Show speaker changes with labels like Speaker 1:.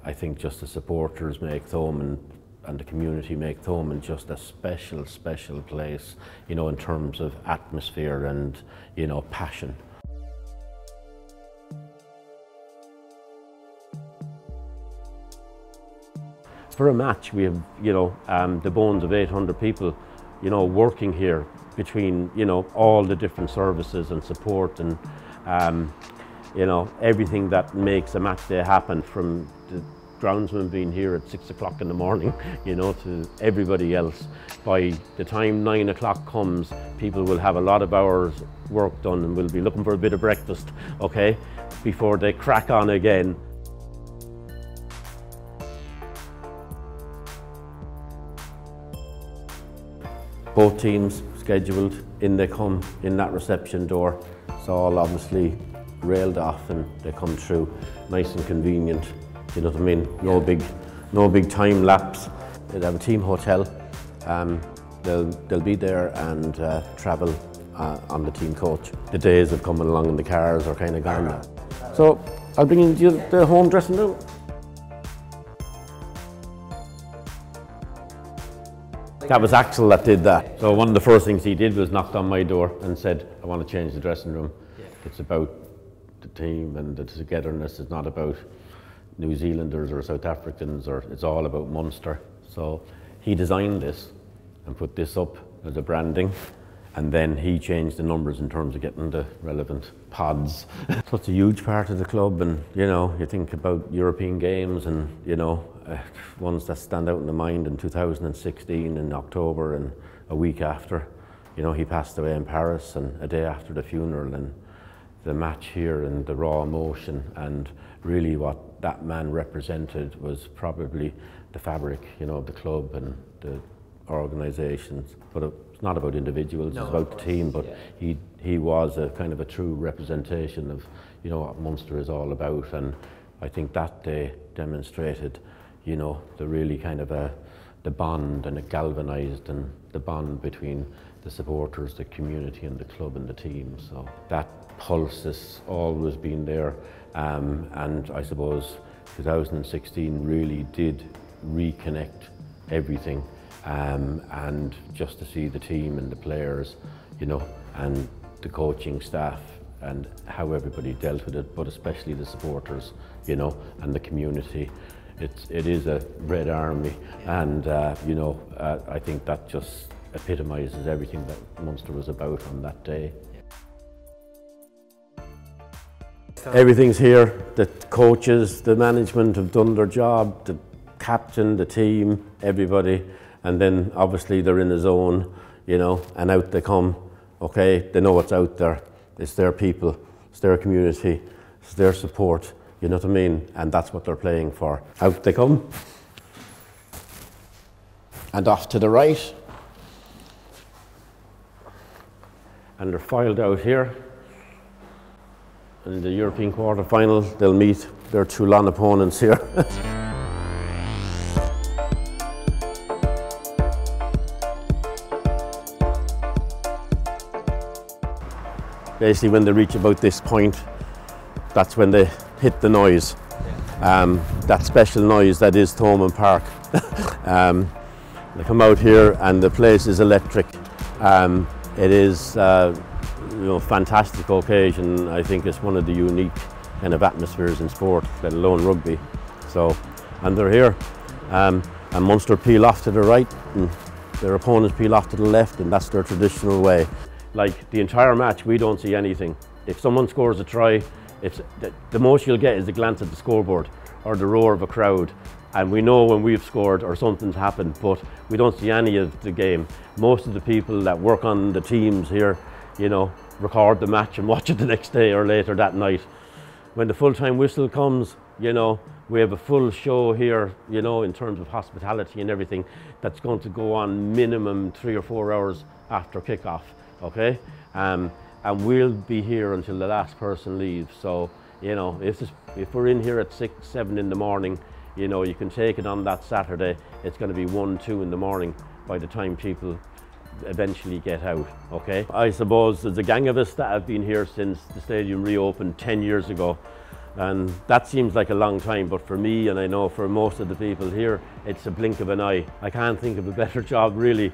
Speaker 1: I think just the supporters make Thomond and the community make Thomond just a special, special place, you know, in terms of atmosphere and, you know, passion. For a match, we have, you know, the bones of 800 people, you know, working here between, you know, all the different services and support and, you know, everything that makes a match day happen, from the groundsman being here at 6 o'clock in the morning, you know, to everybody else. By the time 9 o'clock comes, people will have a lot of hours work done and will be looking for a bit of breakfast, okay, before they crack on again. Both teams scheduled, in they come in that reception door. It's all obviously railed off and they come through, nice and convenient. You know what I mean? No big time lapse. They'll have a team hotel. They'll be there and travel on the team coach. The days of coming along in the cars are kind of gone now. So I'll bring you the home dressing room. That was Axel that did that. So one of the first things he did was knocked on my door and said, I want to change the dressing room. It's about the team and the togetherness. It's not about New Zealanders or South Africans, or it's all about Munster. So he designed this and put this up as a branding, and then he changed the numbers in terms of getting the relevant pods. So it's a huge part of the club, and you know, you think about European games and you know, ones that stand out in the mind. In 2016 in October, and a week after, you know, he passed away in Paris, and a day after the funeral, and the match here and the raw emotion, and really what that man represented was probably the fabric, you know, of the club and the organisations. But it's not about individuals, it's about the team, but he was a kind of a true representation of, you know, what Munster is all about. And I think that day demonstrated, you know, the really kind of the bond, and it galvanised and the bond between the supporters, the community and the club and the team. So that pulse has always been there, and I suppose 2016 really did reconnect everything, and just to see the team and the players, you know, and the coaching staff and how everybody dealt with it, but especially the supporters, you know, and the community. It is a Red Army, and you know, I think that just epitomises everything that Munster was about on that day. Everything's here. The coaches, the management have done their job, the captain, the team, everybody, and then obviously they're in the zone, you know, and out they come. Okay, they know what's out there. It's their people, it's their community, it's their support, you know what I mean? And that's what they're playing for. Out they come. And off to the right. And they're filed out here. In the European quarter-final, they'll meet their Toulon opponents here. Basically, when they reach about this point, that's when they hit the noise. That special noise that is Thomond Park. They come out here and the place is electric. It is you know, fantastic occasion. I think it's one of the unique kind of atmospheres in sport, let alone rugby. So, and they're here. And Munster peel off to the right, and their opponents peel off to the left, and that's their traditional way. Like the entire match, we don't see anything. If someone scores a try, it's the most you'll get is a glance at the scoreboard or the roar of a crowd. And we know when we've scored or something's happened, but we don't see any of the game. Most of the people that work on the teams here, you know, record the match and watch it the next day or later that night. When the full-time whistle comes, you know, we have a full show here, you know, in terms of hospitality and everything, that's going to go on minimum 3 or 4 hours after kickoff, okay? And we'll be here until the last person leaves. So, you know, if we're in here at 6, 7 in the morning, you know, you can take it on that Saturday. It's going to be 1, 2 in the morning by the time people eventually get out, okay? I suppose there's a gang of us that have been here since the stadium reopened 10 years ago. And that seems like a long time, but for me, and I know for most of the people here, it's a blink of an eye. I can't think of a better job really.